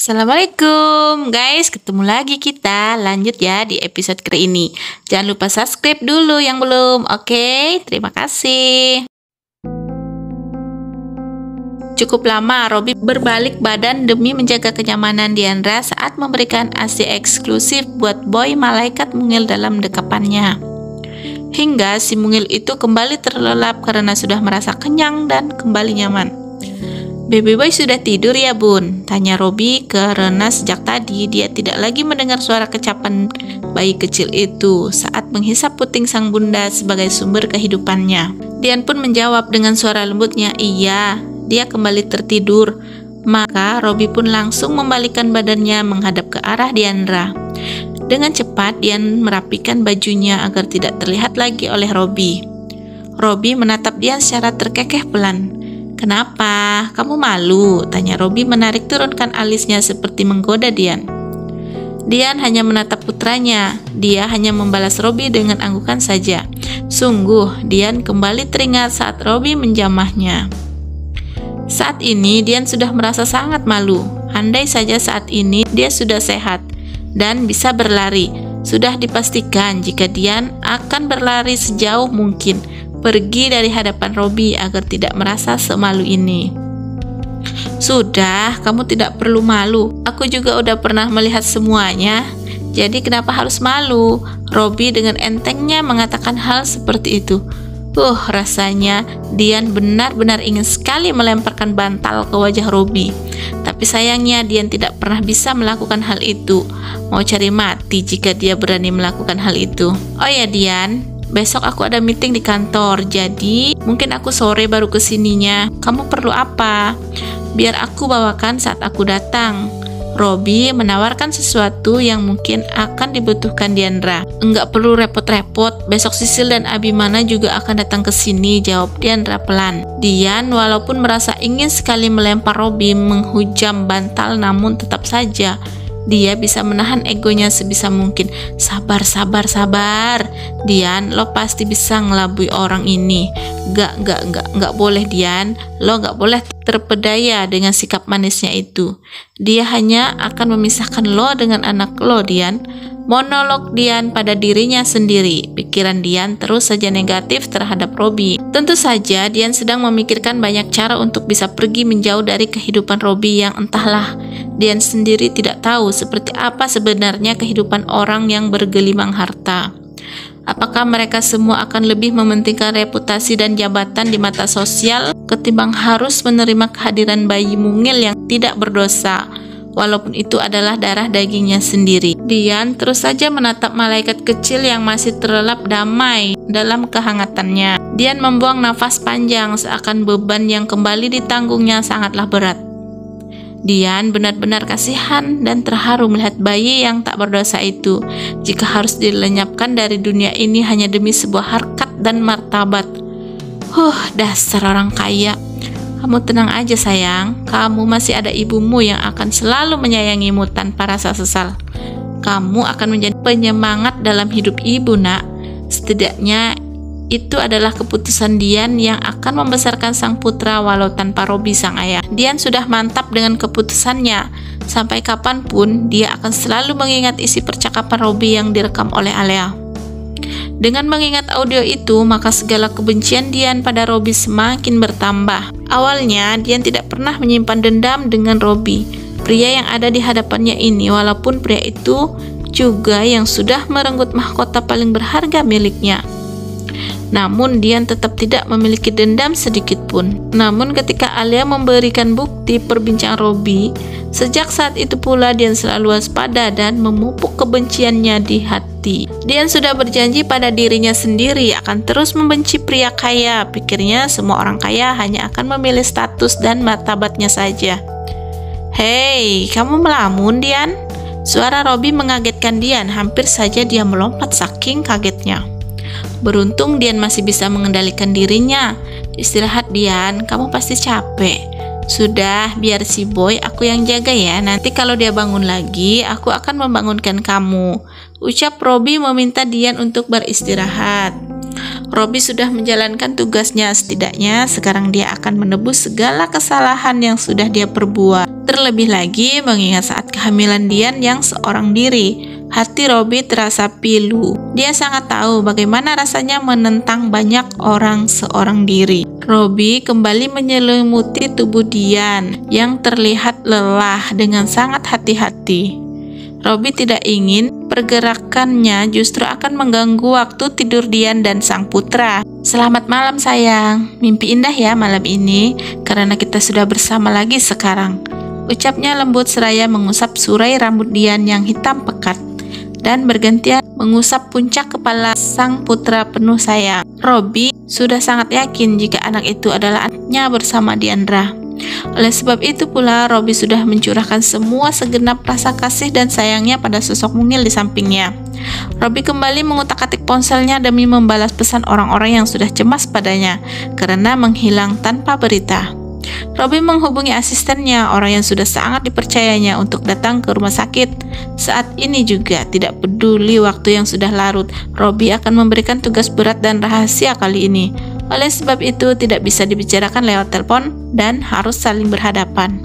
Assalamualaikum guys, ketemu lagi kita. Lanjut ya di episode kali ini. Jangan lupa subscribe dulu yang belum. Oke, terima kasih. Cukup lama Robby berbalik badan demi menjaga kenyamanan Diandra saat memberikan ASI eksklusif buat boy malaikat mungil dalam dekapannya. Hingga si mungil itu kembali terlelap karena sudah merasa kenyang dan kembali nyaman. "Baby boy sudah tidur ya bun?" tanya Robby karena sejak tadi dia tidak lagi mendengar suara kecapan bayi kecil itu saat menghisap puting sang bunda sebagai sumber kehidupannya. Dian pun menjawab dengan suara lembutnya, "Iya, dia kembali tertidur." Maka Robby pun langsung membalikkan badannya menghadap ke arah Diandra. Dengan cepat Dian merapikan bajunya agar tidak terlihat lagi oleh Robby. Robby menatap Dian secara terkekeh pelan. "Kenapa? Kamu malu?" tanya Robby menarik turunkan alisnya seperti menggoda Dian. Dian hanya menatap putranya. Dia hanya membalas Robby dengan anggukan saja. Sungguh, Dian kembali teringat saat Robby menjamahnya. Saat ini Dian sudah merasa sangat malu. Andai saja saat ini dia sudah sehat dan bisa berlari. Sudah dipastikan jika Dian akan berlari sejauh mungkin, pergi dari hadapan Robby agar tidak merasa semalu ini. "Sudah, kamu tidak perlu malu. Aku juga udah pernah melihat semuanya. Jadi kenapa harus malu?" Robby dengan entengnya mengatakan hal seperti itu. Rasanya Dian benar-benar ingin sekali melemparkan bantal ke wajah Robby. Tapi sayangnya Dian tidak pernah bisa melakukan hal itu. Mau cari mati jika dia berani melakukan hal itu. "Oh ya Dian, besok aku ada meeting di kantor, jadi mungkin aku sore baru kesininya. Kamu perlu apa? Biar aku bawakan saat aku datang." Robby menawarkan sesuatu yang mungkin akan dibutuhkan Diandra. "Enggak perlu repot-repot, besok Sisil dan Abimana juga akan datang ke sini," jawab Diandra pelan. Dian walaupun merasa ingin sekali melempar Robby menghujam bantal, namun tetap saja dia bisa menahan egonya sebisa mungkin. Sabar, Dian, lo pasti bisa ngelabui orang ini. Gak boleh Dian, lo gak boleh terpedaya dengan sikap manisnya itu. Dia hanya akan memisahkan lo dengan anak lo, Dian. Monolog Dian pada dirinya sendiri. Pikiran Dian terus saja negatif terhadap Robby. Tentu saja Dian sedang memikirkan banyak cara untuk bisa pergi menjauh dari kehidupan Robby yang entahlah Dian sendiri tidak tahu seperti apa sebenarnya kehidupan orang yang bergelimang harta. Apakah mereka semua akan lebih mementingkan reputasi dan jabatan di mata sosial ketimbang harus menerima kehadiran bayi mungil yang tidak berdosa, walaupun itu adalah darah dagingnya sendiri? Dian terus saja menatap malaikat kecil yang masih terlelap damai dalam kehangatannya. Dian membuang nafas panjang seakan beban yang kembali ditanggungnya sangatlah berat. Dian benar-benar kasihan dan terharu melihat bayi yang tak berdosa itu. Jika harus dilenyapkan dari dunia ini hanya demi sebuah harkat dan martabat. Dasar orang kaya. Kamu tenang aja sayang, kamu masih ada ibumu yang akan selalu menyayangimu tanpa rasa sesal. Kamu akan menjadi penyemangat dalam hidup ibu, nak. Setidaknya itu adalah keputusan Dian yang akan membesarkan sang putra walau tanpa Robby sang ayah. Dian sudah mantap dengan keputusannya. Sampai kapanpun dia akan selalu mengingat isi percakapan Robby yang direkam oleh Alea. Dengan mengingat audio itu, maka segala kebencian Dian pada Robby semakin bertambah. Awalnya Dian tidak pernah menyimpan dendam dengan Robby, pria yang ada di hadapannya ini, walaupun pria itu juga yang sudah merenggut mahkota paling berharga miliknya. Namun Dian tetap tidak memiliki dendam sedikit pun. Namun ketika Alia memberikan bukti perbincangan Robby, sejak saat itu pula Dian selalu waspada dan memupuk kebenciannya di hati. Dian sudah berjanji pada dirinya sendiri akan terus membenci pria kaya. Pikirnya semua orang kaya hanya akan memilih status dan martabatnya saja. "Hei, kamu melamun Dian?" Suara Robby mengagetkan Dian, hampir saja dia melompat saking kagetnya. Beruntung Dian masih bisa mengendalikan dirinya. "Istirahat Dian, kamu pasti capek." "Sudah, biar si boy aku yang jaga ya. Nanti kalau dia bangun lagi, aku akan membangunkan kamu," ucap Robby meminta Dian untuk beristirahat. Robby sudah menjalankan tugasnya, setidaknya sekarang dia akan menebus segala kesalahan yang sudah dia perbuat. Terlebih lagi mengingat saat kehamilan Dian yang seorang diri, hati Robby terasa pilu. Dia sangat tahu bagaimana rasanya menentang banyak orang seorang diri. Robby kembali menyelimuti tubuh Dian yang terlihat lelah dengan sangat hati-hati. Robby tidak ingin pergerakannya justru akan mengganggu waktu tidur Dian dan sang putra. Selamat malam sayang, mimpi indah ya malam ini karena kita sudah bersama lagi sekarang. Ucapnya lembut seraya mengusap surai rambut Dian yang hitam pekat dan bergantian mengusap puncak kepala sang putra penuh sayang. Robby sudah sangat yakin jika anak itu adalah anaknya bersama Diandra. Oleh sebab itu pula Robby sudah mencurahkan semua segenap rasa kasih dan sayangnya pada sosok mungil di sampingnya. Robby kembali mengutak-atik ponselnya demi membalas pesan orang-orang yang sudah cemas padanya karena menghilang tanpa berita. Robby menghubungi asistennya, orang yang sudah sangat dipercayanya, untuk datang ke rumah sakit. Saat ini juga, tidak peduli waktu yang sudah larut, Robby akan memberikan tugas berat dan rahasia kali ini. Oleh sebab itu, tidak bisa dibicarakan lewat telepon dan harus saling berhadapan.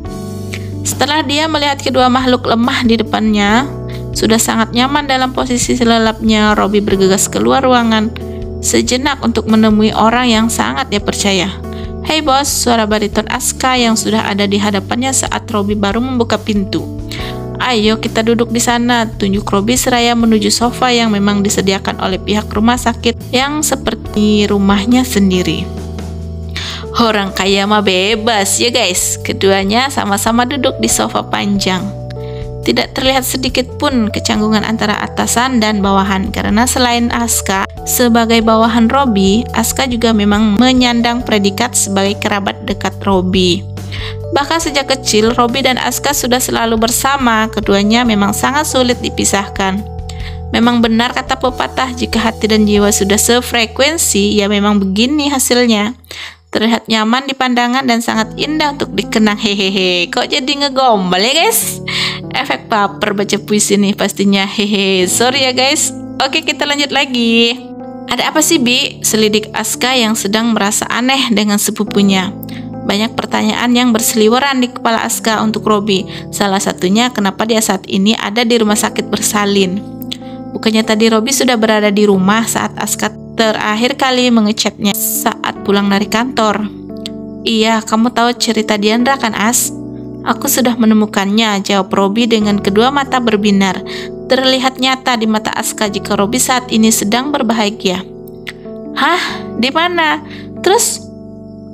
Setelah dia melihat kedua makhluk lemah di depannya, sudah sangat nyaman dalam posisi lelapnya, Robby bergegas keluar ruangan sejenak untuk menemui orang yang sangat dia percaya. "Hei bos," suara bariton Aska yang sudah ada di hadapannya saat Robby baru membuka pintu. "Ayo kita duduk di sana," tunjuk Robby seraya menuju sofa yang memang disediakan oleh pihak rumah sakit yang seperti rumahnya sendiri. Orang kaya mah bebas ya guys. Keduanya sama-sama duduk di sofa panjang. Tidak terlihat sedikit pun kecanggungan antara atasan dan bawahan karena selain Aska sebagai bawahan Robby, Aska juga memang menyandang predikat sebagai kerabat dekat Robby. Bahkan sejak kecil, Robby dan Aska sudah selalu bersama. Keduanya memang sangat sulit dipisahkan. Memang benar kata pepatah, jika hati dan jiwa sudah sefrekuensi, ya memang begini hasilnya. Terlihat nyaman di pandangan dan sangat indah untuk dikenang. Hehehe, kok jadi ngegombal ya guys? Efek baper baca puisi nih pastinya. Hehe, sorry ya guys. Oke, kita lanjut lagi. "Ada apa sih Bi?" selidik Aska yang sedang merasa aneh dengan sepupunya. Banyak pertanyaan yang berseliweran di kepala Aska untuk Robby. Salah satunya kenapa dia saat ini ada di rumah sakit bersalin. Bukannya tadi Robby sudah berada di rumah saat Aska terakhir kali mengechatnya saat pulang dari kantor. "Iya, kamu tahu cerita Diandra kan As?" "Aku sudah menemukannya," jawab Robby dengan kedua mata berbinar. Terlihat nyata di mata Aska jika Robby saat ini sedang berbahagia. "Hah? Di mana? Terus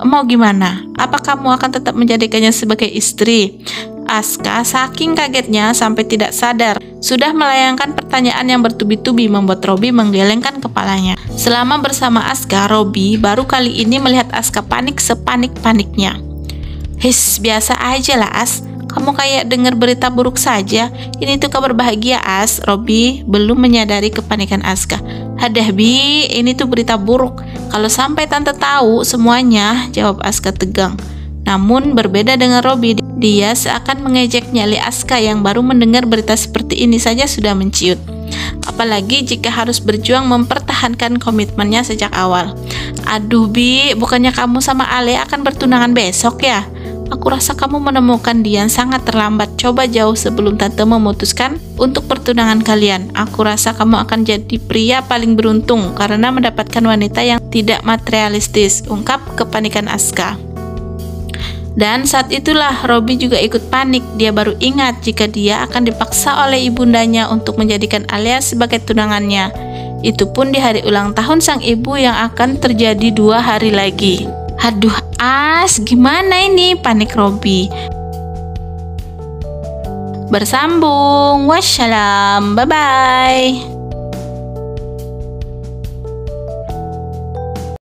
mau gimana? Apa kamu akan tetap menjadikannya sebagai istri?" Aska saking kagetnya sampai tidak sadar sudah melayangkan pertanyaan yang bertubi-tubi membuat Robby menggelengkan kepalanya. Selama bersama Aska, Robby baru kali ini melihat Aska panik sepanik-paniknya. "His, biasa aja lah As, kamu kayak dengar berita buruk saja. Ini tuh kabar bahagia As." Robby belum menyadari kepanikan Aska. "Hadah Bi, ini tuh berita buruk. Kalau sampai tante tahu semuanya," jawab Aska tegang. Namun berbeda dengan Robby, dia seakan mengejek nyali Aska yang baru mendengar berita seperti ini saja sudah menciut. Apalagi jika harus berjuang mempertahankan komitmennya sejak awal. "Aduh Bi, bukannya kamu sama Ale akan bertunangan besok ya? Aku rasa kamu menemukan Dian sangat terlambat. Coba jauh sebelum tante memutuskan untuk pertunangan kalian. Aku rasa kamu akan jadi pria paling beruntung karena mendapatkan wanita yang tidak materialistis," ungkap kepanikan Aska. Dan saat itulah Robby juga ikut panik. Dia baru ingat jika dia akan dipaksa oleh ibundanya untuk menjadikan Alia sebagai tunangannya. Itu pun di hari ulang tahun sang ibu yang akan terjadi 2 hari lagi. Aduh As, gimana ini? Panik Robby. Bersambung. Wassalam. Bye-bye.